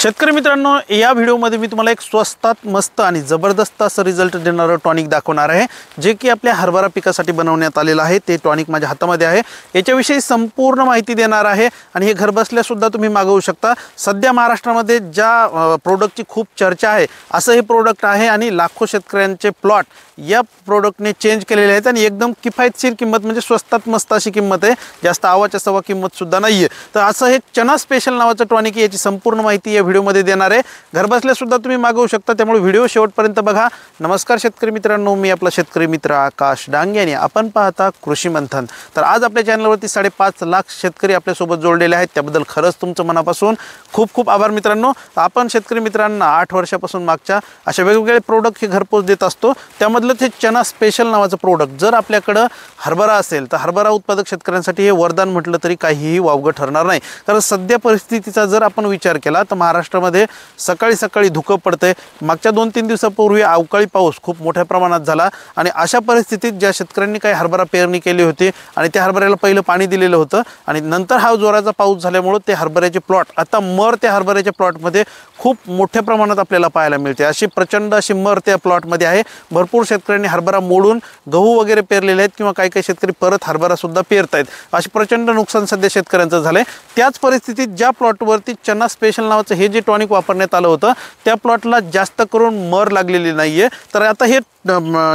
शेतकरी मित्रांनो, या व्हिडिओमध्ये मी तुम्हाला एक स्वस्तात मस्त आणि जबरदस्त असं रिझल्ट देणारं टॉनिक दाखवणार आहे, जे की आपल्या हरभरा पिकासाठी बनवण्यात आलेलं आहे। ते टॉनिक माझ्या हातामध्ये आहे। याच्याविषयी संपूर्ण माहिती देणार आहे आणि हे घरबसल्या सुद्धा तुम्ही मागवू शकता। सध्या महाराष्ट्रामध्ये ज्या प्रोडक्टची खूप चर्चा आहे असं हे प्रोडक्ट आहे आणि लाखो शेतकऱ्यांचे प्लॉट या प्रोडक्टने चेंज केलेले आहेत आणि एकदम किफायतशीर किंमत म्हणजे स्वस्तात मस्त अशी किंमत आहे, जास्त आवाच्या सवा किंमत सुद्धा नाहीये। तर असं हे चना स्पेशल नावाचं टॉनिक, याची संपूर्ण माहिती या व्हिडिओमध्ये देणार आहे। घरबसल्या सुद्धा तुम्ही मागवू शकता, त्यामुळे व्हिडिओ शेवटपर्यंत बघा। नमस्कार शेतकरी मित्रांनो, मी आपला शेतकरी मित्र आकाश डांगे आणि आपण पाहता कृषी मंथन। तर आज आपल्या चॅनलवरती 5.5 लाख शेतकरी आपल्यासोबत जोडलेले आहेत, त्याबद्दल खरंच तुमचं मनापासून खूप खूप आभार मित्रांनो। आपण शेतकरी मित्रांना 8 वर्षापासून मागच्या अशा वेगवेगळे प्रोडक्ट हे घरपोच देत असतो। त्यामधलं ते चना स्पेशल नावाचं प्रोडक्ट जर आपल्याकडं हरभरा असेल तर हरभरा उत्पादक शेतकऱ्यांसाठी हे वरदान म्हटलं तरी काहीही वावगं ठरणार नाही। कारण सध्या परिस्थितीचा जर आपण विचार केला तर महाराष्ट्रामध्ये सकाळी सकाळी धुकं पडते। मागच्या 2-3 दिवसापूर्वी अवकाळी पाऊस खूप मोठ्या प्रमाणात झाला आणि अशा परिस्थितीत ज्या शेतकऱ्यांनी काही हरभरा पेरणी केली होती आणि त्या हरभऱ्याला पहिलं पाणी दिलेलं होतं आणि नंतर हा जोराचा पाऊस झाल्यामुळे ते हरभऱ्याचे प्लॉट आता मर त्या हरभऱ्याच्या प्लॉटमध्ये खूप मोठ्या प्रमाणात आपल्याला पाहायला मिळते। अशी प्रचंड अशी मर त्या प्लॉटमध्ये आहे। भरपूर शेतकऱ्यांनी हरभरा मोडून गहू वगैरे पेरलेले आहेत किंवा काही शेतकरी परत हरभरा सुद्धा पेरतायत। अशी प्रचंड नुकसान सध्या शेतकऱ्यांचं झालंय। त्याच परिस्थितीत ज्या प्लॉटवरती चना स्पेशल नावाचं हे जे टॉनिक वापरण्यात आलं होतं त्या प्लॉटला जास्त करून मर लागलेली नाहीये। तर आता हे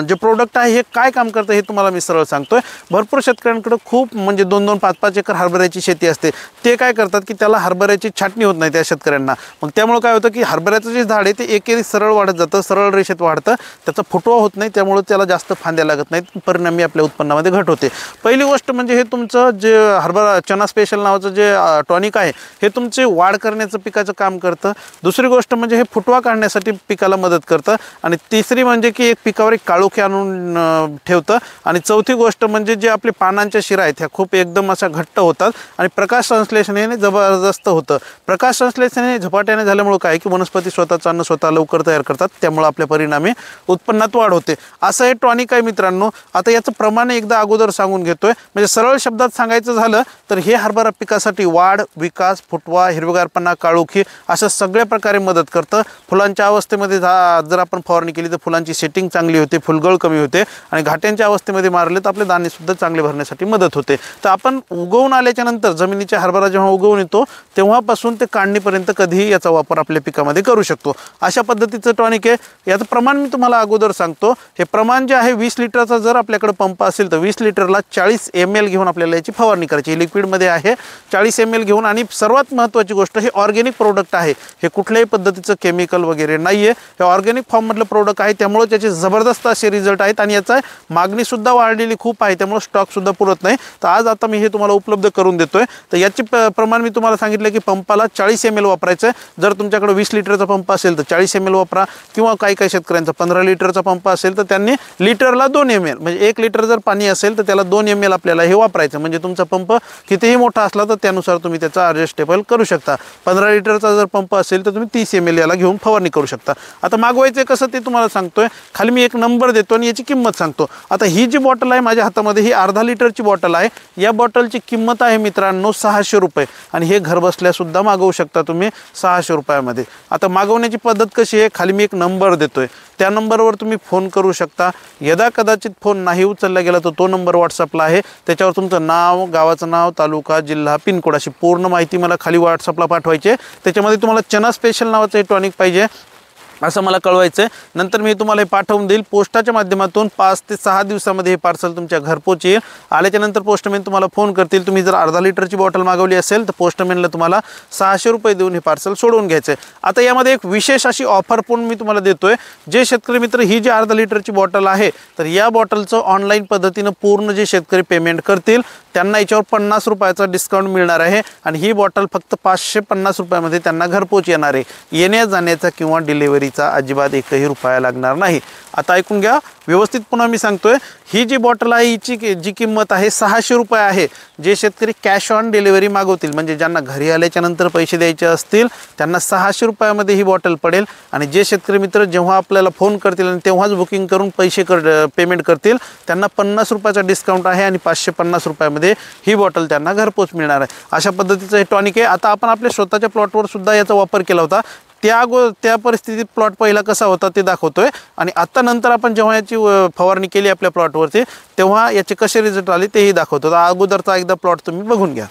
जे प्रोडक्ट आहे हे काय काम करतं हे तुम्हाला मी सरळ सांगतोय। भरपूर शेतकऱ्यांकडे खूप म्हणजे 2-2, 5-5 एकर हरभऱ्याची शेती असते। ते काय करतात की त्याला हरभऱ्याची छाटणी होत नाही त्या शेतकऱ्यांना। मग त्यामुळे काय होतं की हरभऱ्याचं जे झाड आहे ते एकेरी सरळ वाढत जातं, सरळ रेषेत वाढतं, त्याचा फुटवा होत नाही, त्यामुळे त्याला जास्त फांद्या लागत नाहीत, परिणामी आपल्या उत्पन्नामध्ये घट होते। पहिली गोष्ट म्हणजे हे तुमचं जे हरभरा चना स्पेशल नावाचं जे टॉनिक आहे हे तुमचे वाढ करण्याचं पिकाचं काम करतं। दुसरी गोष्ट म्हणजे हे फुटवा काढण्यासाठी पिकाला मदत करतं आणि तिसरी म्हणजे की एक पिकावर एक काळोखी आणून ठेवतं आणि चौथी गोष्ट म्हणजे जे आपले पानांच्या शिरा आहेत ह्या खूप एकदम अशा घट्ट होतात आणि प्रकाश संश्लेषणाने जबरदस्त होतं। प्रकाश संश्लेषणाने झपाट्याने झाल्यामुळे काय की वनस्पती स्वतःचं अन्न स्वतः लवकर तयार करतात, त्यामुळे आपल्या परिणामी उत्पन्नात वाढ होते। असं हे टॉनिक आहे मित्रांनो। आता याचं प्रमाण एकदा अगोदर सांगून घेतोय, म्हणजे सरळ शब्दात सांगायचं झालं तर हे हरभरा पिकासाठी वाढ, विकास, फुटवा, हिरवेगारपणा, काळोखी अशा सगळ्या प्रकारे मदत करतं। फुलांच्या अवस्थेमध्ये जर आपण फवारणी केली तर फुलांची सेटिंग चांगली होते, फुलगळ कमी होते आणि घाट्यांच्या अवस्थेमध्ये मारले तर आपले दाणे सुद्धा चांगले भरण्यासाठी मदत होते। तर आपण उगवून आल्याच्या नंतर जमिनीच्या हरभरा जेव्हा उगवून येतो तेव्हापासून ते काढणीपर्यंत कधीही याचा वापर आपल्या पिकामध्ये करू शकतो। अशा पद्धतीचं टॉनिक आहे। याचं प्रमाण मी तुम्हाला अगोदर सांगतो। हे प्रमाण जे आहे 20 लिटरचा जर आपल्याकडे पंप असेल तर 20 लिटरला 40 ml घेऊन आपल्याला याची फवारणी करायची। लिक्विडमध्ये आहे 40 ml घेऊन। आणि सर्वात महत्त्वाची गोष्ट हे ऑर्गॅनिक प्रोडक्ट आहे, हे कुठल्याही पद्धतीचं केमिकल वगैरे नाही आहे, हे ऑर्गॅनिक फॉर्ममधलं प्रोडक्ट आहे, त्यामुळे त्याचे जबरदस्त असे रिझल्ट आहेत आणि याचा मागणीसुद्धा वाढलेली खूप आहे, त्यामुळे स्टॉकसुद्धा पुरत नाही। तर आज आता मी हे तुम्हाला उपलब्ध करून देतोय। तर याची प्रमाण मी तुम्हाला सांगितलं की पंपाला 40 ml वापरायचं आहे। जर तुमच्याकडे 20 लिटरचा पंप असेल तर 40 ml वापरा किंवा काही शेतकऱ्यांचा 15 लिटरचा पंप असेल तर त्यांनी लिटरला 2 ml, म्हणजे 1 लिटर जर पाणी असेल तर त्याला 2 ml आपल्याला हे वापरायचं। म्हणजे तुमचा पंप कितीही मोठा असला तर त्यानुसार तुम्ही त्याचा ॲडजस्टेबल करू शकता। 15 लिटरचा जर पंप असेल तर तुम्ही 30 ml याला घेऊन फवारणी करू शकता। आता मागवायचं कसं ते तुम्हाला सांगतोय। खाली मी एक नंबर देतो आणि याची किंमत सांगतो। आता ही जी बॉटल आहे माझ्या हातामध्ये ही अर्धा लिटरची बॉटल आहे। या बॉटलची किंमत आहे मित्रांनो 600 रुपये आणि हे घरबसल्या सुद्धा मागवू शकता तुम्ही 600 रुपयामध्ये। आता मागवण्याची पद्धत कशी आहे, खाली मी एक नंबर देतोय, त्या नंबरवर तुम्ही फोन करू शकता। यदा कदाचित फोन नाही उचलला गेला तर तो नंबर व्हॉट्सअपला आहे, त्याच्यावर तुमचं नाव, गावाचं नाव, तालुका, जिल्हा, पिनकोड अशी पूर्ण माहिती मला खाली व्हॉट्सअपला पाठवायची आहे। त्याच्यामध्ये तुम्हाला चना स्पेशल नावाचं हे टॉनिक पाहिजे असं मला कळवायचं आहे। नंतर मी तुम्हाला हे पाठवून देईल पोस्टाच्या माध्यमातून। 5 ते 6 दिवसामध्ये हे पार्सल तुमच्या घरपोच येईल। आल्याच्या नंतर पोस्टमॅन तुम्हाला फोन करतील। तुम्ही जर अर्धा लिटरची बॉटल मागवली असेल तर पोस्टमॅनला तुम्हाला 600 रुपये देऊन हे पार्सल सोडवून घ्यायचं आहे। आता यामध्ये एक विशेष अशी ऑफर पण मी तुम्हाला देतोय। जे शेतकरी मित्र ही जी अर्धा लिटरची बॉटल आहे तर या बॉटलचं ऑनलाईन पद्धतीनं पूर्ण जे शेतकरी पेमेंट करतील त्यांना याच्यावर 50 रुपयाचा डिस्काउंट मिळणार आहे आणि ही बॉटल फक्त 550 रुपयामध्ये त्यांना घरपोच येणार आहे। येण्या जाण्याचा किंवा डिलिव्हरी फवारणीचा अजिबात एकही रुपया लागणार नाही। आता ऐकून घ्या व्यवस्थित, पुन्हा मी सांगतोय, ही जी बॉटल आहे हिची जी किंमत आहे 600 रुपये आहे। जे शेतकरी कॅश ऑन डिलिव्हरी मागवतील, म्हणजे ज्यांना घरी आल्याच्या नंतर पैसे द्यायचे असतील त्यांना 600 रुपयामध्ये ही बॉटल पडेल। आणि जे शेतकरी मित्र जेव्हा आपल्याला फोन करतील आणि तेव्हाच बुकिंग करून पैसे पेमेंट करतील त्यांना 50 रुपयाचा डिस्काउंट आहे आणि 550 रुपयामध्ये ही बॉटल त्यांना घरपोच मिळणार आहे। अशा पद्धतीचं हे टॉनिक आहे। आता आपण आपल्या स्वतःच्या प्लॉटवर सुद्धा याचा वापर केला होता, त्या परिस्थितीत प्लॉट पहिला कसा होता ते दाखवतोय। आणि आता नंतर आपण जेव्हा याची फवारणी केली आपल्या प्लॉटवरती तेव्हा याचे कसे रिझल्ट आले तेही दाखवतो। अगोदरचा एकदा प्लॉट तुम्ही बघून घ्या।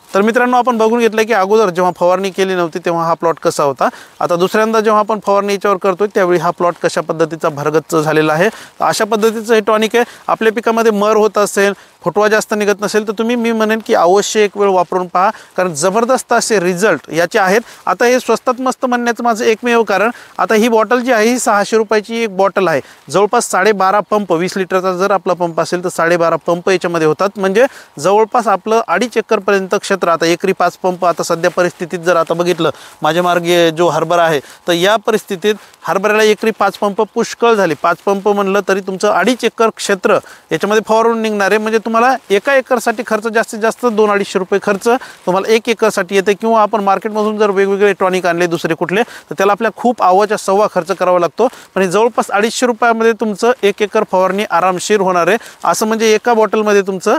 तर मित्रांनो आपण बघून घेतलं की अगोदर जेव्हा फवारणी केली नव्हती तेव्हा हा प्लॉट कसा होता। आता दुसऱ्यांदा जेव्हा आपण फवारणी याच्यावर करतोय त्यावेळी हा प्लॉट कशा पद्धतीचा भरगच्च झालेला आहे। अशा पद्धतीचं हे टॉनिक आहे। आपल्या पिकामध्ये मर होत असेल, फुटवा जास्त निघत नसेल तर तुम्ही, मी म्हणेन की अवश्य एक वेळ वापरून पहा, कारण जबरदस्त असे रिझल्ट याचे आहेत। आता हे स्वस्तात मस्त म्हणण्याचं माझं एकमेव कारण, आता ही बॉटल जी आहे ही 600 रुपयाची एक बॉटल आहे। जवळपास 12.5 पंप, 20 लिटरचा जर आपला पंप असेल तर 12.5 पंप याच्यामध्ये होतात, म्हणजे जवळपास आपलं 2.5 एकरपर्यंत क्षेत्र। आता एकरी 5 पंप, आता सध्या परिस्थितीत जर आता बघितलं माझ्या मार्गे जो हरभरा आहे तर या परिस्थितीत हरभऱ्याला एकरी 5 पंप पुष्कळ झाले। 5 पंप म्हणलं तरी तुमचं 2.5 एकर क्षेत्र याच्यामध्ये फवारून निघणार आहे, म्हणजे तुम्हाला एका एकरसाठी खर्च जास्तीत जास्त 200-250 रुपये खर्च तुम्हाला 1 एकरसाठी येते। किंवा आपण मार्केटमधून जर वेगवेगळे टॉनिक आणले दुसरे कुठले तर त्याला आपल्याला खूप आवाच्या सव्वा खर्च करावा लागतो, पण जवळपास 250 रुपयामध्ये तुमचं 1 एकर फवारणी आरामशीर होणार आहे। असं म्हणजे एका बॉटलमध्ये तुमचं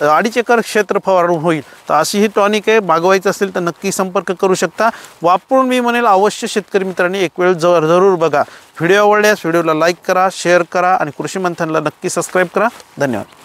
2.5 एकर क्षेत्र फवारून होईल। तर अशी ही टॉनिक आहे, मागवायचं असेल तर नक्की संपर्क करू शकता। वापरून मी म्हणेल अवश्य शेतकरी मित्रांनी एक वेळ जरूर बघा। व्हिडिओ आवडल्यास व्हिडिओला लाईक करा, शेअर करा आणि कृषी मंथनला नक्की सबस्क्राईब करा। धन्यवाद।